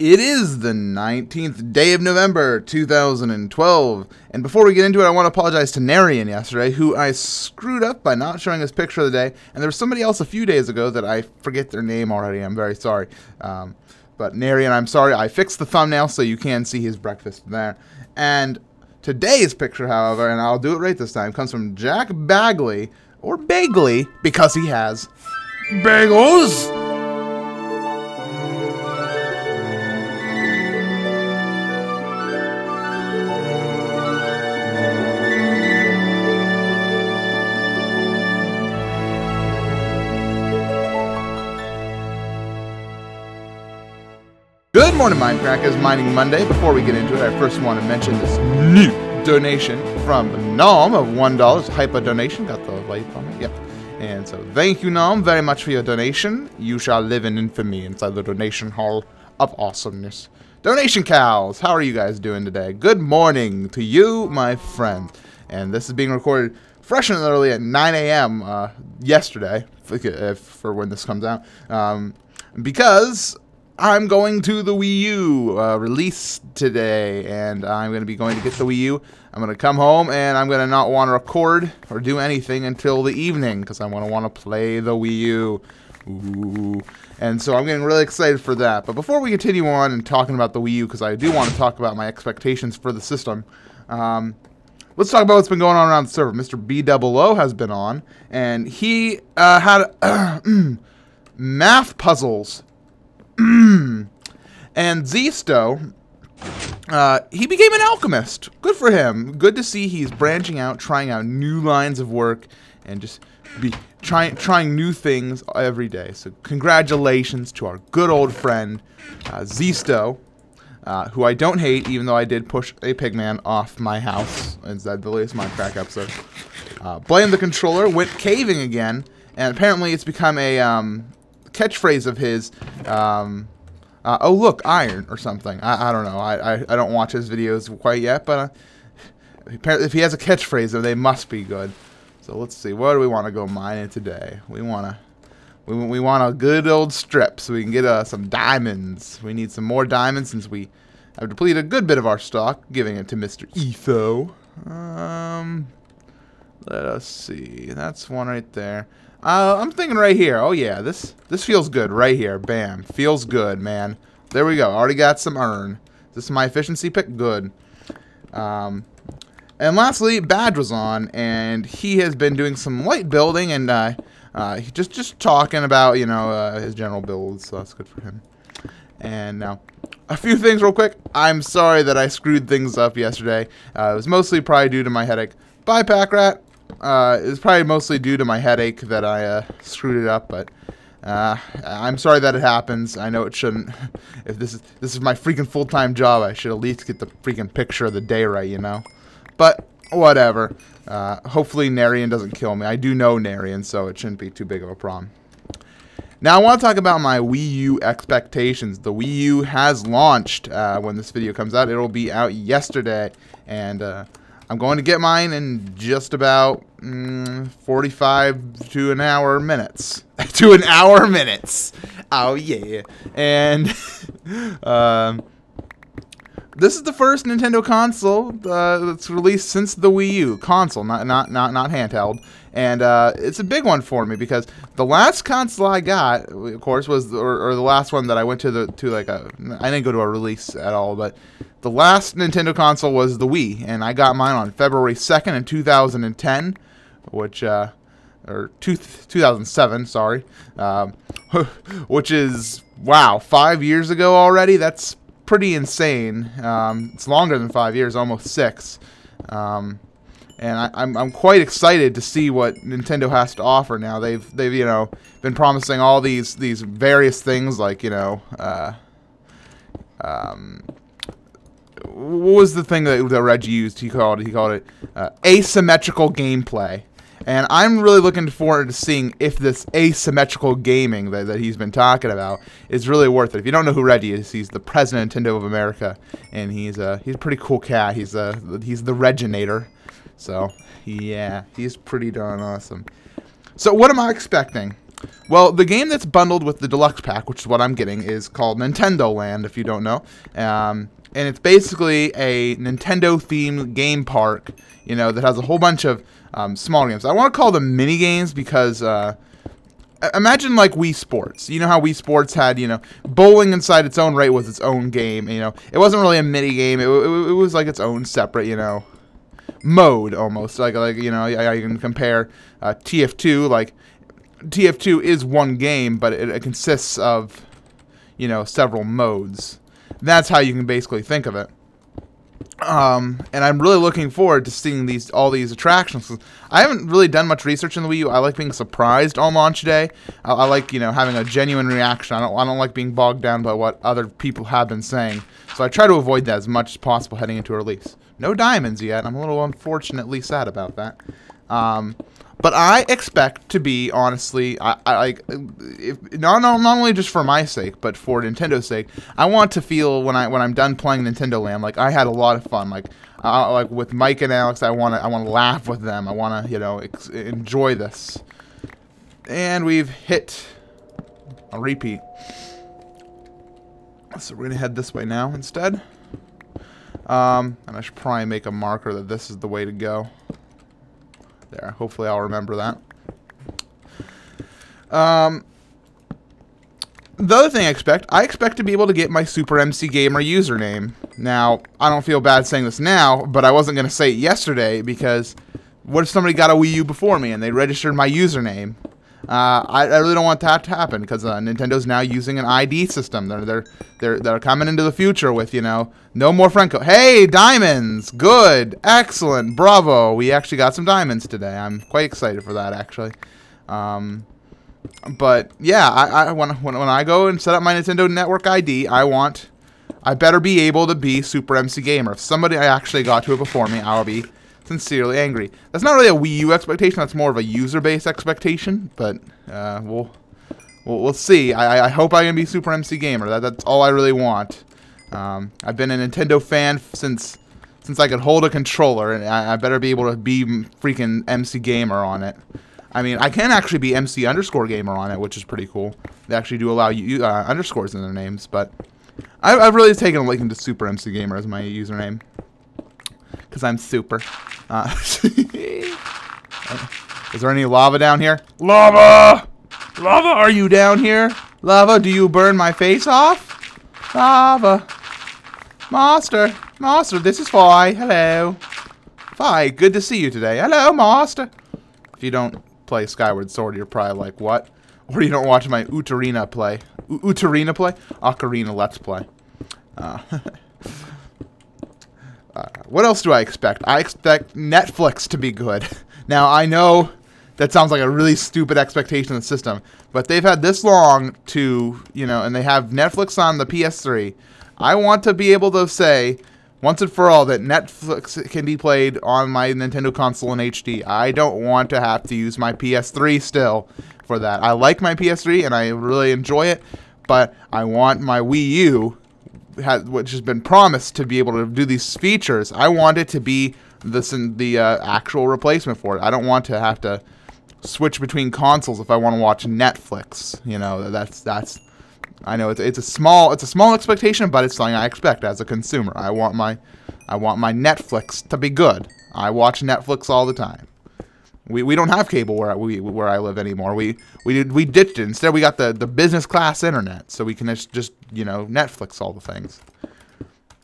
It is the 19th day of November, 2012, and before we get into it, I want to apologize to Narian yesterday, who I screwed up by not showing his picture of the day, and there was somebody else a few days ago that I forget their name already. I'm very sorry. But Narian, I'm sorry. I fixed the thumbnail so you can see his breakfast there. And today's picture, however, and I'll do it right this time, comes from Jack Bagley, or Bagley, because he has bagels. Good morning, Mindcrackers. Mining Monday. Before we get into it, I first want to mention this new donation from Nom of $1. Hyper donation. Got the light on it. Yep. And so thank you, Nom, very much for your donation. You shall live in infamy inside the donation hall of awesomeness. Donation cows. How are you guys doing today? Good morning to you, my friend. And this is being recorded fresh and early at 9 a.m. Yesterday, for when this comes out. Because I'm going to the Wii U release today, and I'm going to be going to get the Wii U. I'm going to come home, and I'm going to not want to record or do anything until the evening, because I want to play the Wii U. Ooh. And so I'm getting really excited for that. But before we continue on and talking about the Wii U, because I do want to talk about my expectations for the system, let's talk about what's been going on around the server. Mr. BOO has been on, and he had math puzzles. And Zisto, he became an alchemist. Good for him. Good to see he's branching out, trying out new lines of work, and just trying new things every day. So congratulations to our good old friend Zisto, who I don't hate, even though I did push a pigman off my house inside the latest Mindcrack episode. Blame the controller, went caving again, and apparently it's become a catchphrase of his, oh look, iron or something. I don't know. I don't watch his videos quite yet, but apparently if he has a catchphrase, then they must be good. So let's see. What do we want to go mining today? We want a good old strip so we can get some diamonds. We need some more diamonds since we have depleted a good bit of our stock, giving it to Mr. Etho. Let us see. That's one right there. I'm thinking right here. Oh yeah, this feels good right here. Bam, feels good, man. There we go. Already got some earn. This is my efficiency pick. Good. And lastly, Badge was on, and he has been doing some light building and just talking about his general builds. So that's good for him. And now, a few things real quick. I'm sorry that I screwed things up yesterday. It was mostly probably due to my headache. Bye, Pack Rat. It's probably mostly due to my headache that I screwed it up, but I'm sorry that it happens. I know it shouldn't. If this is my freaking full-time job, I should at least get the freaking picture of the day right, you know. But whatever. Hopefully Narian doesn't kill me. I do know Narian, so it shouldn't be too big of a problem. Now I want to talk about my Wii U expectations. The Wii U has launched when this video comes out. It'll be out yesterday, and I'm going to get mine in just about 45 to an hour minutes. To an hour minutes. Oh yeah. And this is the first Nintendo console that's released since the Wii U console, not handheld. And it's a big one for me because the last console I got, of course, was or the last one that I went to I didn't go to a release at all, but the last Nintendo console was the Wii, and I got mine on February 2nd in 2010, which, or 2007, sorry, which is, wow, 5 years ago already? That's pretty insane. It's longer than 5 years, almost 6. And I'm quite excited to see what Nintendo has to offer now. They've been promising all these various things like, what was the thing that Reggie used? He called it asymmetrical gameplay. And I'm really looking forward to seeing if this asymmetrical gaming that he's been talking about is really worth it. If you don't know who Reggie is, he's the president of Nintendo of America, and he's a pretty cool cat. He's the Reginator. So yeah, he's pretty darn awesome. So what am I expecting? Well, the game that's bundled with the deluxe pack, which is what I'm getting, is called Nintendo Land, if you don't know. And it's basically a Nintendo-themed game park, you know, that has a whole bunch of small games. I want to call them mini games because imagine like Wii Sports. You know how Wii Sports had, you know, bowling inside its own right was its own game. You know, it wasn't really a mini game. It was like its own separate, you know, mode almost. Like you know, you can compare TF2. Like TF2 is one game, but it consists of, you know, several modes. That's how you can basically think of it. And I'm really looking forward to seeing all these attractions. I haven't really done much research in the Wii U. I like being surprised on launch day. I like, you know, having a genuine reaction. I don't like being bogged down by what other people have been saying. So I try to avoid that as much as possible heading into a release. No diamonds yet. I'm a little unfortunately sad about that. But I expect to be, honestly, not only just for my sake, but for Nintendo's sake, I want to feel when I'm done playing Nintendo Land, like I had a lot of fun. Like with Mike and Alex, I want to laugh with them. I want to, you know, enjoy this. And we've hit a repeat. So we're gonna head this way now instead. And I should probably make a marker that this is the way to go. There. Hopefully I'll remember that. The other thing I expect to be able to get my Super MC Gamer username. Now, I don't feel bad saying this now, but I wasn't going to say it yesterday because what if somebody got a Wii U before me and they registered my username? I really don't want that to happen because Nintendo's now using an ID system. They're coming into the future with, you know, no more friend code. Hey, diamonds! Good, excellent, bravo! We actually got some diamonds today. I'm quite excited for that, actually. But yeah, when I go and set up my Nintendo Network ID, I better be able to be Super MC Gamer. If somebody actually got to it before me, I'll be sincerely angry. That's not really a Wii U expectation. That's more of a user-based expectation. But we'll see. I hope I can be Super MC Gamer. That's all I really want. I've been a Nintendo fan since I could hold a controller, and I better be able to be freaking MC Gamer on it. I mean, I can actually be MC_Gamer on it, which is pretty cool. They actually do allow you underscores in their names, but I've really taken a liking to Super MC Gamer as my username. Because I'm super. Is there any lava down here? Lava! Lava, are you down here? Lava, do you burn my face off? Lava. Master. Master, this is Fi. Hello. Fi, good to see you today. Hello, Master. If you don't play Skyward Sword, you're probably like, what? Or you don't watch my Utarina play. Utarina play? Ocarina Let's Play. What else do I expect? I expect Netflix to be good. Now, I know that sounds like a really stupid expectation of the system, but they've had this long to, you know, and they have Netflix on the PS3. I want to be able to say, once and for all, that Netflix can be played on my Nintendo console in HD. I don't want to have to use my PS3 still for that. I like my PS3, and I really enjoy it, but I want my Wii U, which has been promised to be able to do these features. I want it to be the actual replacement for it. I don't want to have to switch between consoles if I want to watch Netflix. You know, that's. I know it's a small expectation, but it's something I expect as a consumer. I want my Netflix to be good. I watch Netflix all the time. We don't have cable where I live anymore. We ditched it. Instead, we got the business class internet, so we can just you know, Netflix all the things.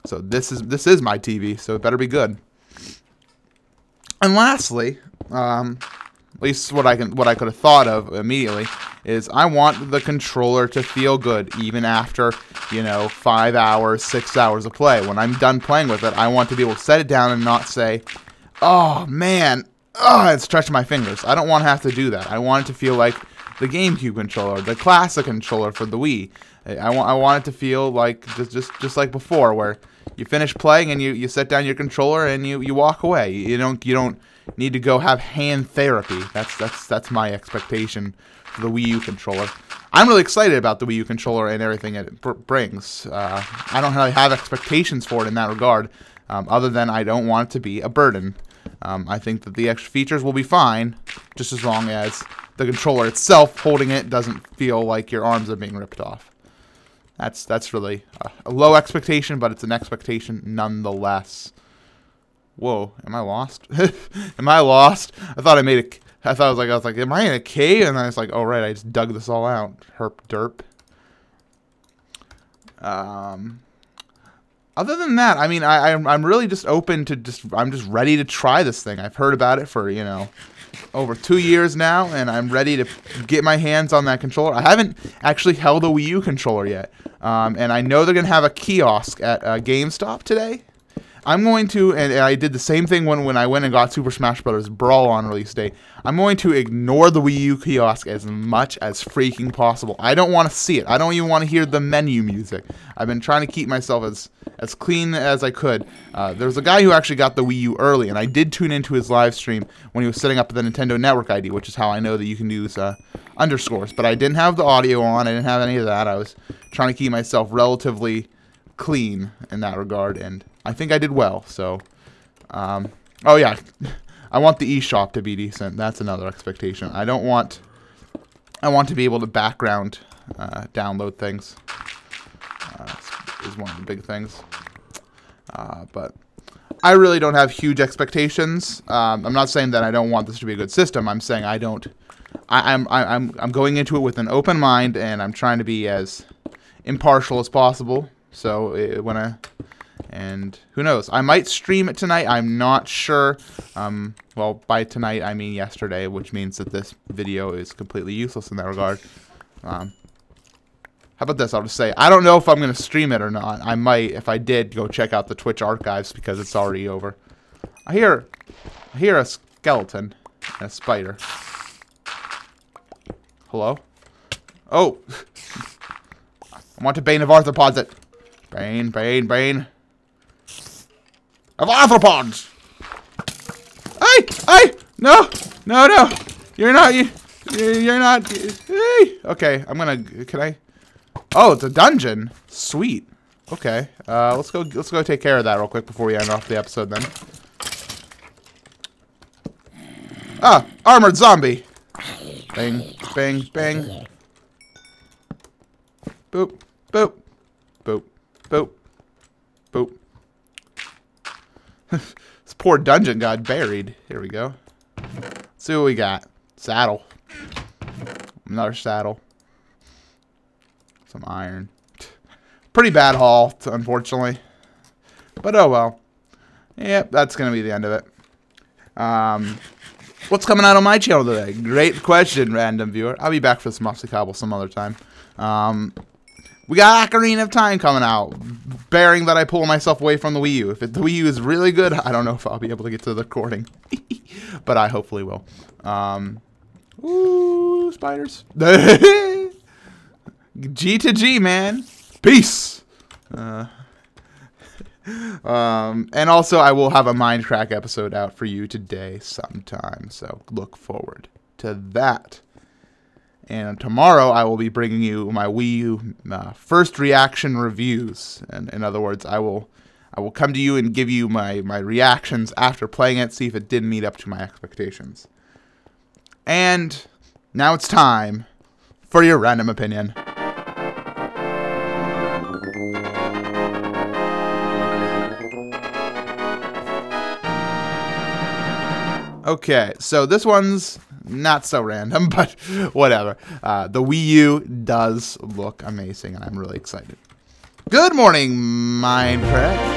So this is my TV, so it better be good. And lastly, at least what I could have thought of immediately is I want the controller to feel good even after, you know, 5 hours, 6 hours of play. When I'm done playing with it, I want to be able to set it down and not say, oh man, and stretch my fingers. I don't want to have to do that. I want it to feel like the GameCube controller, the classic controller for the Wii. I want it to feel like just like before, where you finish playing and you set down your controller and you walk away. You don't need to go have hand therapy. That's my expectation for the Wii U controller. I'm really excited about the Wii U controller and everything it brings. I don't really have expectations for it in that regard, other than I don't want it to be a burden. I think that the extra features will be fine, just as long as the controller itself, holding it, doesn't feel like your arms are being ripped off. That's really a low expectation, but it's an expectation nonetheless. Whoa, am I lost? Am I lost? I thought I was like, am I in a cave? And then I was like, oh right, I just dug this all out. Herp derp. Other than that, I mean, I'm really just open to I'm just ready to try this thing. I've heard about it for, you know, over 2 years now, and I'm ready to get my hands on that controller. I haven't actually held a Wii U controller yet, and I know they're going to have a kiosk at GameStop today. I'm going to, and I did the same thing when I went and got Super Smash Bros. Brawl on release day. I'm going to ignore the Wii U kiosk as much as freaking possible. I don't want to see it. I don't even want to hear the menu music. I've been trying to keep myself as clean as I could. There's a guy who actually got the Wii U early, and I did tune into his live stream when he was setting up the Nintendo Network ID, which is how I know that you can use underscores. But I didn't have the audio on. I didn't have any of that. I was trying to keep myself relatively clean in that regard, and I think I did well. So, oh yeah, I want the eShop to be decent. That's another expectation. I want to be able to background download things. Is one of the big things. But I really don't have huge expectations. I'm not saying that I don't want this to be a good system. I'm saying I don't. I'm going into it with an open mind, and I'm trying to be as impartial as possible. So and who knows? I might stream it tonight. I'm not sure. Well, by tonight I mean yesterday, which means that this video is completely useless in that regard. How about this? I'll just say I don't know if I'm going to stream it or not. I might. If I did, go check out the Twitch archives because it's already over. I hear a skeleton and a spider. Hello? Oh! I want to Bane of Arthropods it. Bane. Of arthropods! Hey! No! You're not. Hey! Okay, can I? Oh, it's a dungeon. Sweet. Okay. Let's go take care of that real quick before we end off the episode then. Ah! Armored zombie! Bang. Boop. This poor dungeon got buried. Here we go. Let's see what we got. Saddle. Another saddle. Some iron. Pretty bad haul, unfortunately. But oh well. Yep, that's going to be the end of it. What's coming out on my channel today? Great question, random viewer. I'll be back for this Mossy Cobble some other time. We got Ocarina of Time coming out, bearing that I pull myself away from the Wii U. If the Wii U is really good, I don't know if I'll be able to get to the recording, but I hopefully will. Ooh, spiders. G to G, man. Peace. And also, I will have a Mindcrack episode out for you today sometime, so look forward to that. And tomorrow I will be bringing you my Wii U first reaction reviews. And in other words, I will come to you and give you my reactions after playing it, see if it did meet up to my expectations. And now it's time for your random opinion. Okay, so this one's not so random, but whatever. The Wii U does look amazing, and I'm really excited. Good morning, Mindcrack.